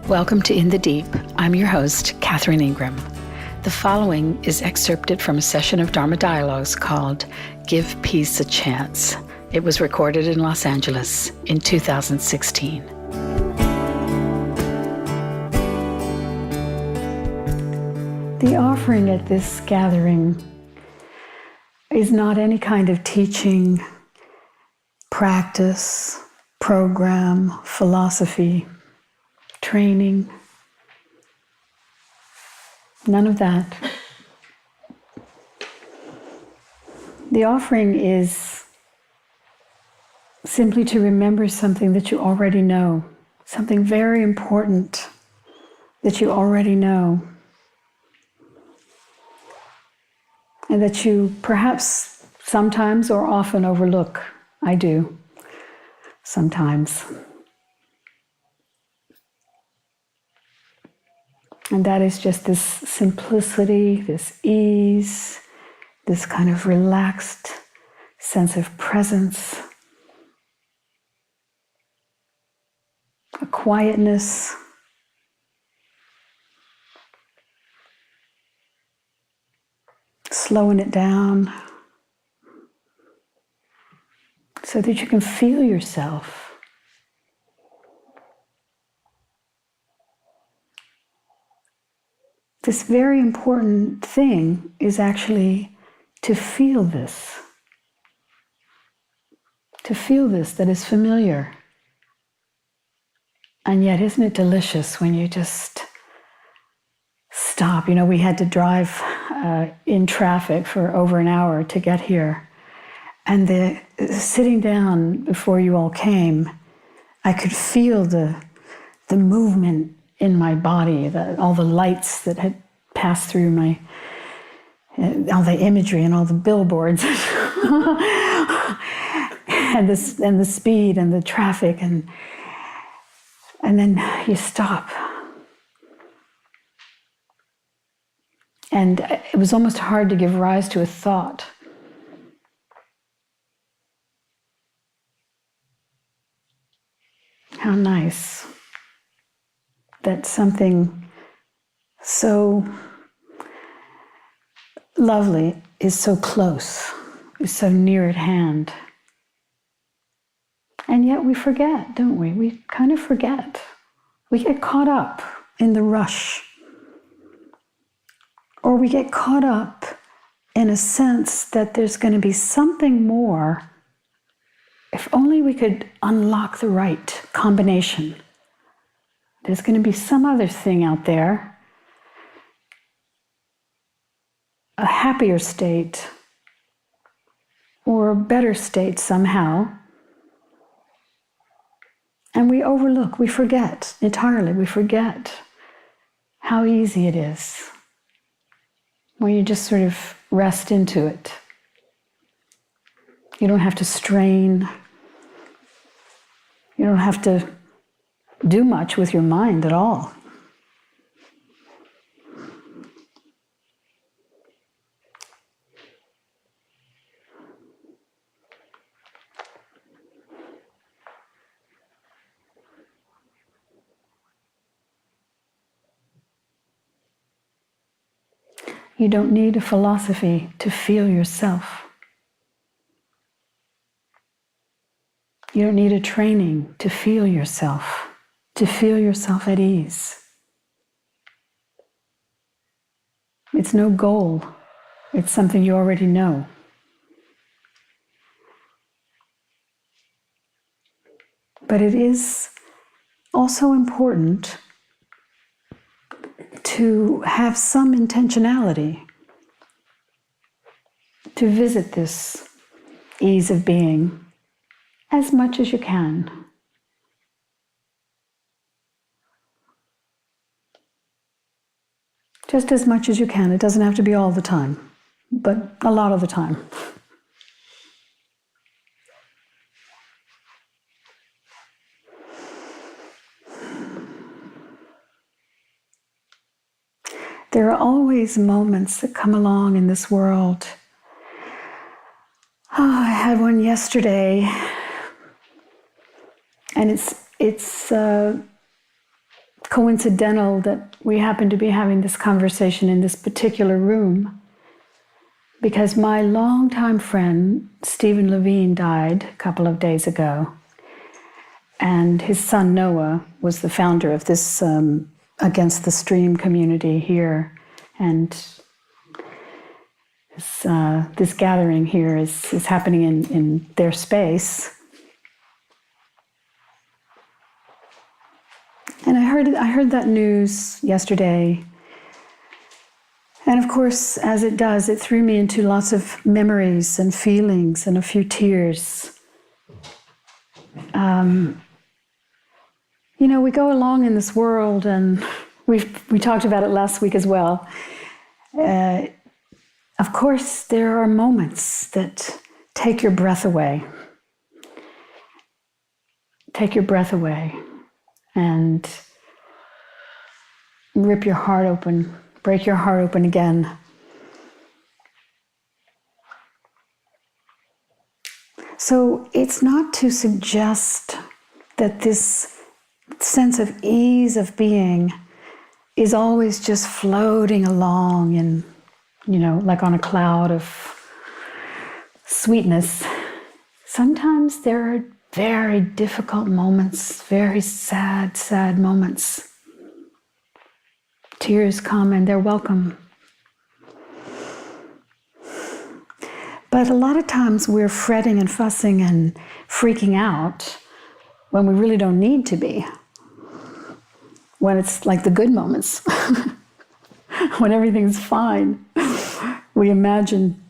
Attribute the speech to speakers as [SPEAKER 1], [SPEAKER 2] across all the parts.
[SPEAKER 1] Welcome to In the Deep. I'm your host, Catherine Ingram. The following is excerpted from a session of Dharma Dialogues called Give Peace a Chance. It was recorded in Los Angeles in 2016. The offering at this gathering is not any kind of teaching, practice, program, philosophy, training. None of that. The offering is simply to remember something that you already know, something very important that you already know, and that you perhaps sometimes or often overlook. I do, sometimes. And that is just this simplicity, this ease, this kind of relaxed sense of presence, a quietness, slowing it down so that you can feel yourself. This very important thing is actually to feel this. To feel this that is familiar. And yet, isn't it delicious when you just stop? You know, we had to drive in traffic for over an hour to get here. And the sitting down before you all came, I could feel the movement in my body, all the lights that had passed through my, all the imagery and all the billboards, and the speed and the traffic, and then you stop. And it was almost hard to give rise to a thought. How nice that something so lovely is so close, is so near at hand. And yet we forget, don't we? We kind of forget. We get caught up in the rush. Or we get caught up in a sense that there's going to be something more if only we could unlock the right combination. There's going to be some other thing out there, a happier state, or a better state somehow. And we overlook, we forget entirely, we forget how easy it is when you just sort of rest into it. You don't have to strain. You don't have to do much with your mind at all. You don't need a philosophy to feel yourself. You don't need a training to feel yourself at ease. It's no goal. It's something you already know. But it is also important to have some intentionality to visit this ease of being as much as you can. Just as much as you can. It doesn't have to be all the time, but a lot of the time. There are always moments that come along in this world. Oh, I had one yesterday, and it's coincidental that we happen to be having this conversation in this particular room, because my longtime friend, Stephen Levine, died a couple of days ago. And his son, Noah, was the founder of this Against the Stream community here. And this gathering here is happening in their space. And I heard that news yesterday. And of course, as it does, it threw me into lots of memories and feelings and a few tears. We go along in this world, and we talked about it last week as well. Of course, there are moments that take your breath away. Take your breath away and rip your heart open, break your heart open again. So it's not to suggest that this sense of ease of being is always just floating along in, like on a cloud of sweetness. Sometimes there are very difficult moments, very sad, sad moments. Tears come and they're welcome. But a lot of times we're fretting and fussing and freaking out when we really don't need to be. When it's like the good moments, when everything's fine, we imagine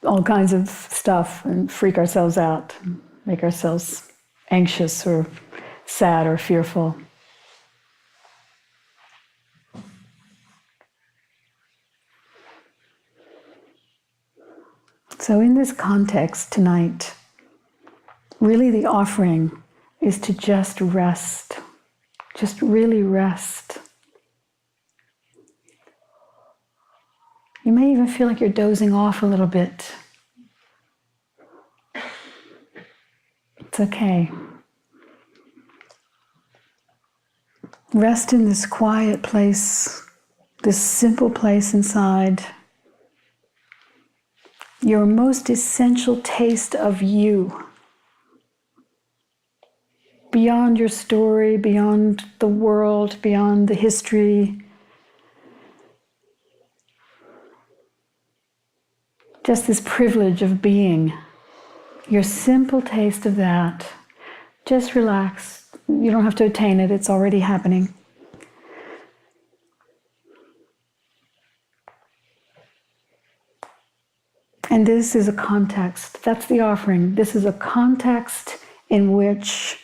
[SPEAKER 1] all kinds of stuff and freak ourselves out, make ourselves anxious or sad or fearful. So in this context tonight, really the offering is to just rest, just really rest. You may even feel like you're dozing off a little bit. It's okay. Rest in this quiet place, this simple place inside. Your most essential taste of you. Beyond your story, beyond the world, beyond the history. Just this privilege of being. Your simple taste of that. Just relax. You don't have to attain it, it's already happening. And this is a context. That's the offering. This is a context in which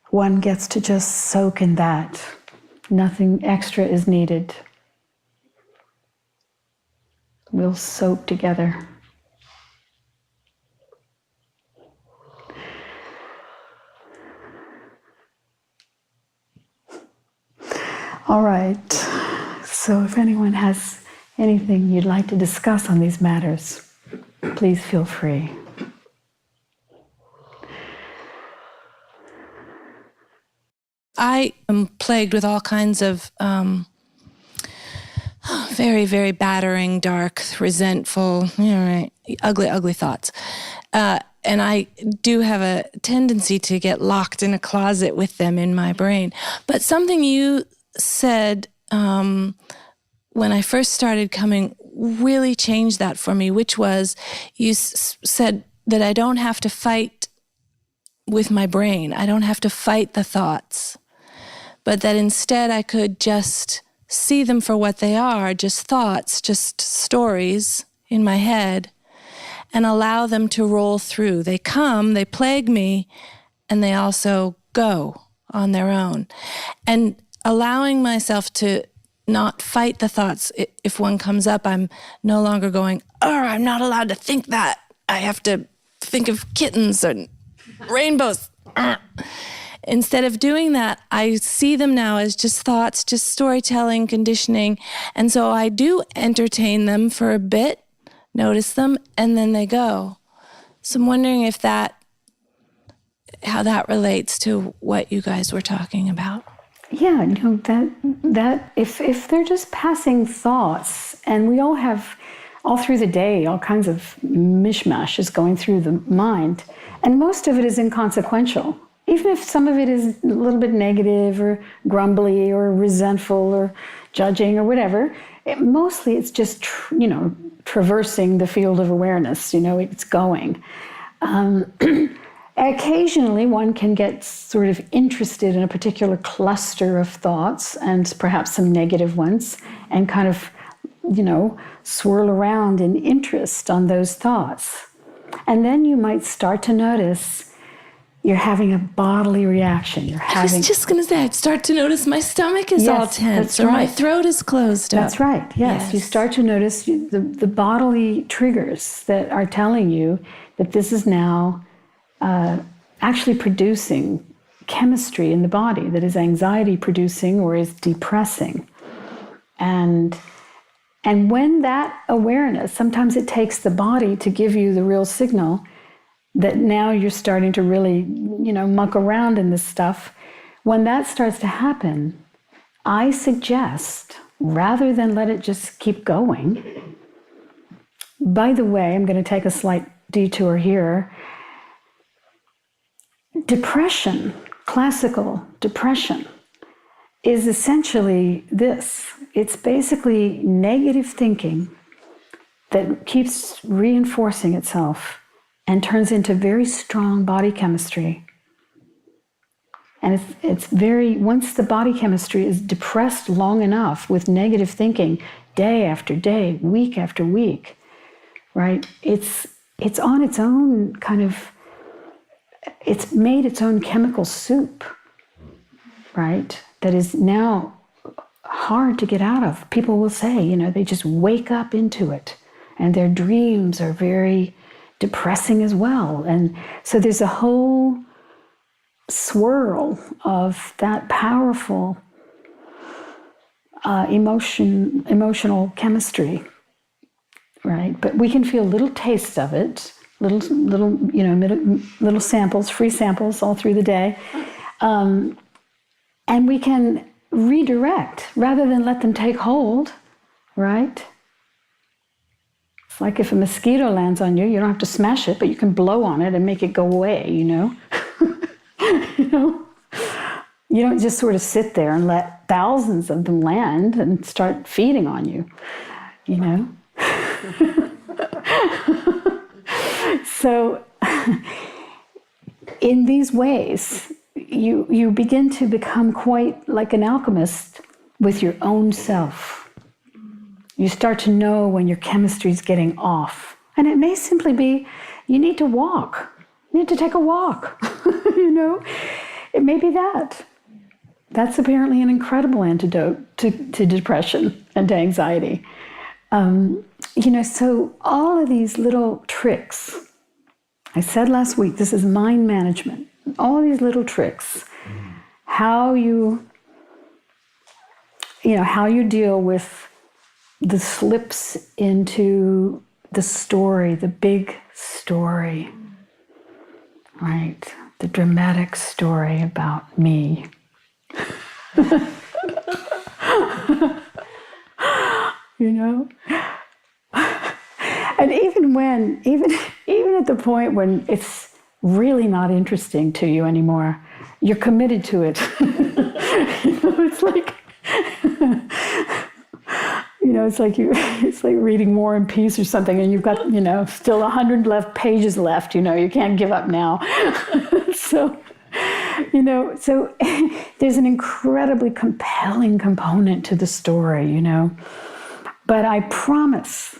[SPEAKER 1] one gets to just soak in that. Nothing extra is needed. We'll soak together. All right. So if anyone has anything you'd like to discuss on these matters, please feel free.
[SPEAKER 2] I am plagued with all kinds of very, very battering, dark, resentful, ugly, ugly thoughts. And I do have a tendency to get locked in a closet with them in my brain. But something you said when I first started coming really changed that for me, which was you said that I don't have to fight with my brain. I don't have to fight the thoughts, but that instead I could just see them for what they are, just thoughts, just stories in my head, and allow them to roll through. They come, they plague me, and they also go on their own. And allowing myself to not fight the thoughts. If one comes up, I'm no longer going, I'm not allowed to think that. I have to think of kittens and rainbows. Instead of doing that, I see them now as just thoughts, just storytelling, conditioning. And so I do entertain them for a bit, notice them, and then they go. So I'm wondering if how that relates to what you guys were talking about.
[SPEAKER 1] yeah, that if they're just passing thoughts, and we all have all through the day all kinds of mishmash is going through the mind, and most of it is inconsequential. Even if some of it is a little bit negative or grumbly or resentful or judging or whatever, mostly it's just traversing the field of awareness. It's going. Occasionally, one can get sort of interested in a particular cluster of thoughts and perhaps some negative ones, and kind of, swirl around in interest on those thoughts. And then you might start to notice you're having a bodily reaction.
[SPEAKER 2] I was just going to say, I'd start to notice my stomach is all tense, or my throat is closed up.
[SPEAKER 1] That's right, yes. You start to notice the bodily triggers that are telling you that this is now actually producing chemistry in the body that is anxiety producing or is depressing. And when that awareness, sometimes it takes the body to give you the real signal that now you're starting to really, muck around in this stuff. When that starts to happen, I suggest, rather than let it just keep going, by the way, I'm going to take a slight detour here. Depression, classical depression, is essentially this. It's basically negative thinking that keeps reinforcing itself and turns into very strong body chemistry. And it's very, once the body chemistry is depressed long enough with negative thinking, day after day, week after week, right? It's on its own kind of, it's made its own chemical soup, right? That is now hard to get out of. People will say, they just wake up into it, and their dreams are very depressing as well. And so there's a whole swirl of that powerful emotional chemistry, right? But we can feel little tastes of it, little samples, free samples all through the day. And we can redirect rather than let them take hold, right? It's like if a mosquito lands on you, you don't have to smash it, but you can blow on it and make it go away, You don't just sort of sit there and let thousands of them land and start feeding on you, So in these ways, you begin to become quite like an alchemist with your own self. You start to know when your chemistry is getting off. And it may simply be you need to walk. You need to take a walk. It may be that. That's apparently an incredible antidote to depression and to anxiety. So all of these little tricks, I said last week, this is mind management. All of these little tricks, how you deal with the slips into the story, the big story, right? The dramatic story about me. And even at the point when it's really not interesting to you anymore, you're committed to it. It's like reading War and Peace or something, and you've got still 100 pages left. You can't give up now. So there's an incredibly compelling component to the story. But I promise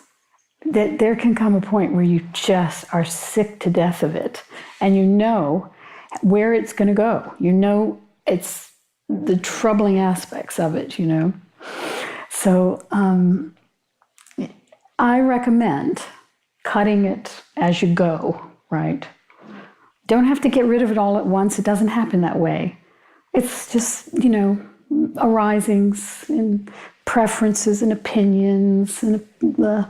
[SPEAKER 1] that there can come a point where you just are sick to death of it, and where it's going to go. It's the troubling aspects of it. So I recommend cutting it as you go, right? Don't have to get rid of it all at once. It doesn't happen that way. It's just, arisings and preferences and opinions and, but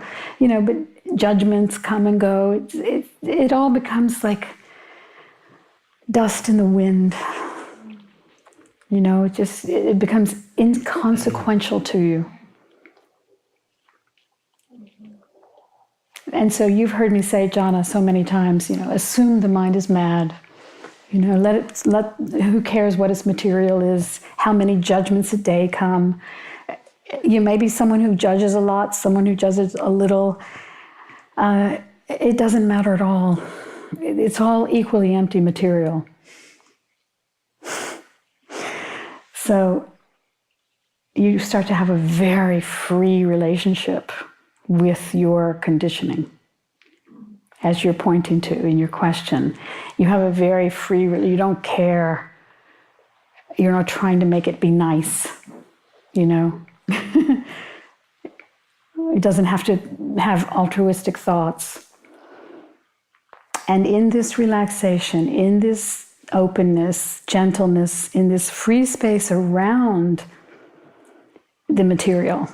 [SPEAKER 1] judgments come and go. It all becomes like dust in the wind. It becomes inconsequential to you. And so you've heard me say, Jhana, so many times, assume the mind is mad. Who cares what its material is, how many judgments a day come. You may be someone who judges a lot, someone who judges a little. It doesn't matter at all. It's all equally empty material. So you start to have a very free relationship with your conditioning. As you're pointing to in your question, you have a very free, you don't care. You're not trying to make it be nice, It doesn't have to have altruistic thoughts. And in this relaxation, in this openness, gentleness, in this free space around the material,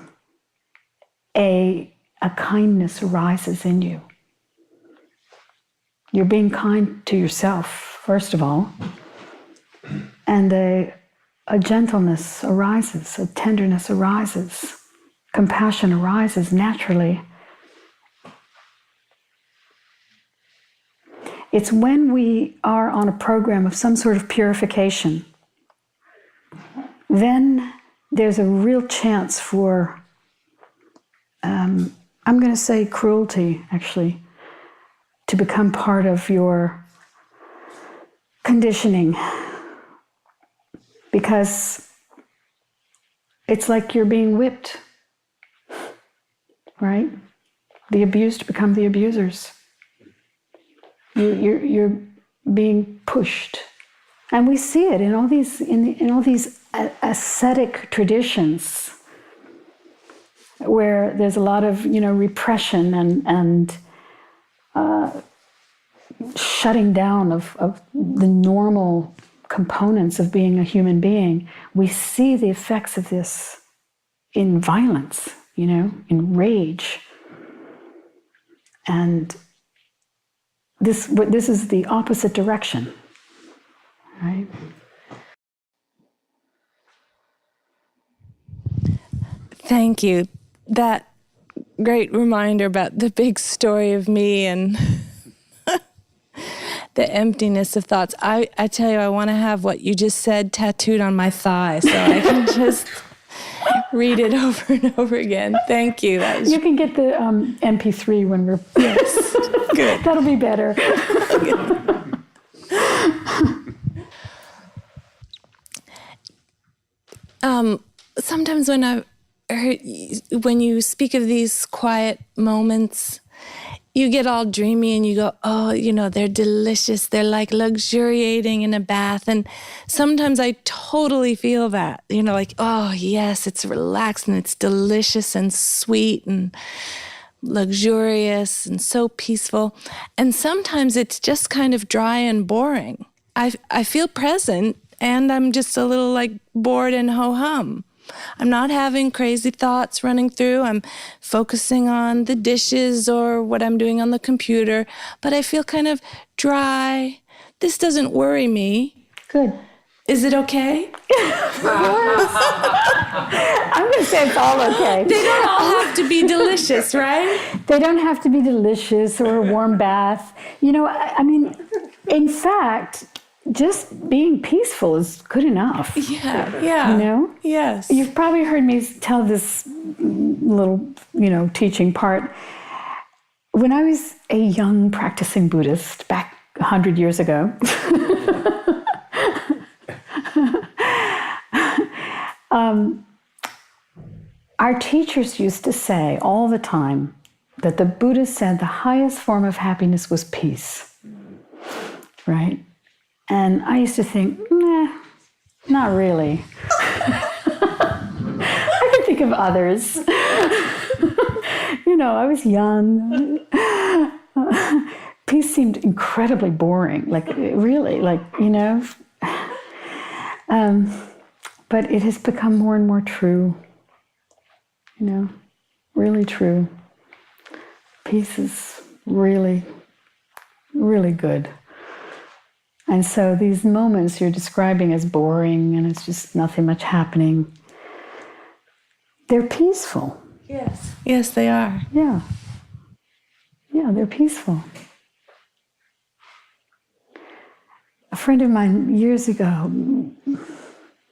[SPEAKER 1] a kindness arises in you. You're being kind to yourself, first of all, and a gentleness arises, a tenderness arises, compassion arises naturally. It's when we are on a program of some sort of purification, then there's a real chance for, I'm going to say cruelty, actually, to become part of your conditioning. Because it's like you're being whipped, right? The abused become the abusers. You're being pushed, and we see it in all these in all these ascetic traditions, where there's a lot of repression and shutting down of the normal components of being a human being. We see the effects of this in violence, in rage, and this is the opposite direction, right?
[SPEAKER 2] Thank you. That great reminder about the big story of me and the emptiness of thoughts. I tell you, I want to have what you just said tattooed on my thigh so I can just read it over and over again. Thank you.
[SPEAKER 1] You can get the MP3 when we're...
[SPEAKER 2] Yes. Good.
[SPEAKER 1] That'll be better.
[SPEAKER 2] Sometimes when you speak of these quiet moments, you get all dreamy and you go, oh, they're delicious. They're like luxuriating in a bath. And sometimes I totally feel that, like, oh, yes, it's relaxed and it's delicious and sweet and luxurious and so peaceful. And sometimes it's just kind of dry and boring. I feel present and I'm just a little like bored and ho-hum. I'm not having crazy thoughts running through. I'm focusing on the dishes or what I'm doing on the computer, but I feel kind of dry. This doesn't worry me.
[SPEAKER 1] Good.
[SPEAKER 2] Is it okay?
[SPEAKER 1] I'm going to say it's all okay.
[SPEAKER 2] They don't all have to be delicious, right?
[SPEAKER 1] They don't have to be delicious or a warm bath. I mean, in fact, just being peaceful is good enough.
[SPEAKER 2] Yeah. Yes.
[SPEAKER 1] You've probably heard me tell this little, teaching part. When I was a young practicing Buddhist back 100 years ago, our teachers used to say all the time that the Buddha said the highest form of happiness was peace, right? And I used to think, not really. I can think of others. I was young. Peace seemed incredibly boring, really, but it has become more and more true, really true. Peace is really, really good. And so these moments you're describing as boring and it's just nothing much happening, they're peaceful.
[SPEAKER 2] Yes. Yes, they are.
[SPEAKER 1] Yeah. Yeah, they're peaceful. A friend of mine years ago,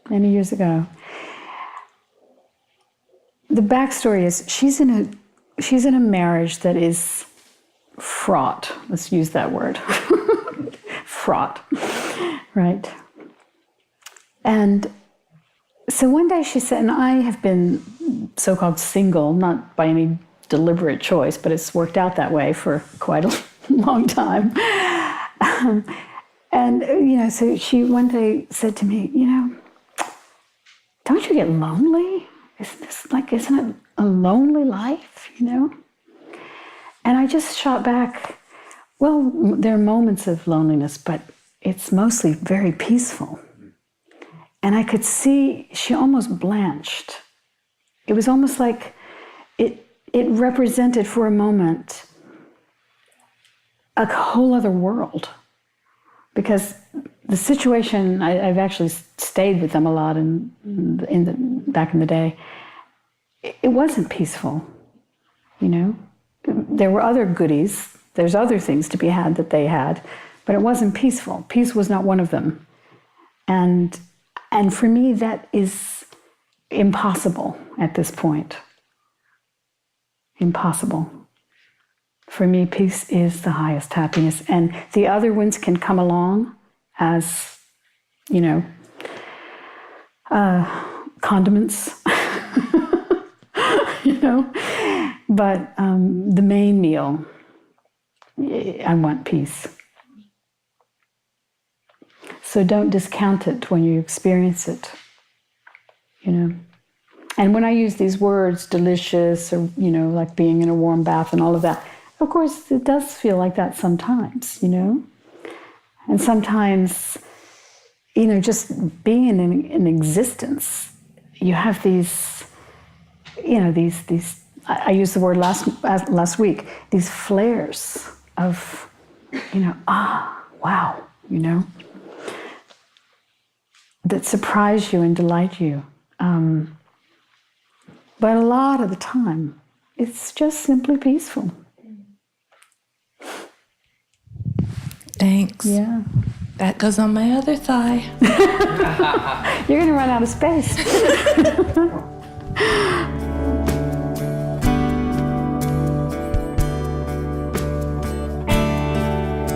[SPEAKER 1] many years ago, the backstory is she's in a marriage that is fraught. Let's use that word. Fraught, right? And so one day she said, and I have been so-called single, not by any deliberate choice, but it's worked out that way for quite a long time. And, so she one day said to me, don't you get lonely? Isn't it a lonely life, And I just shot back, well, there are moments of loneliness, but it's mostly very peaceful. And I could see she almost blanched. It was almost like it represented for a moment a whole other world. Because the situation, I've actually stayed with them a lot back in the day, it wasn't peaceful, There were other goodies. There's other things to be had that they had, but it wasn't peaceful. Peace was not one of them. And for me, that is impossible at this point. Impossible. For me, peace is the highest happiness. And the other ones can come along as, condiments, But the main meal, I want peace. So don't discount it when you experience it, And when I use these words, delicious, or, like being in a warm bath and all of that, of course, it does feel like that sometimes, And sometimes, just being in existence, you have these, these I used the word last week, these flares of, wow, that surprise you and delight you. But a lot of the time, it's just simply peaceful.
[SPEAKER 2] Thanks.
[SPEAKER 1] Yeah.
[SPEAKER 2] That goes on my other thigh.
[SPEAKER 1] You're going to run out of space.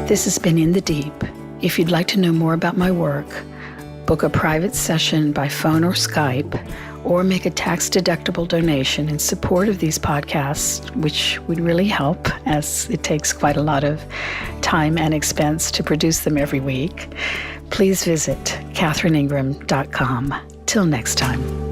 [SPEAKER 1] This has been In the Deep. If you'd like to know more about my work, book a private session by phone or Skype, or make a tax-deductible donation in support of these podcasts, which would really help, as it takes quite a lot of time and expense to produce them every week, please visit catherineingram.com. Till next time.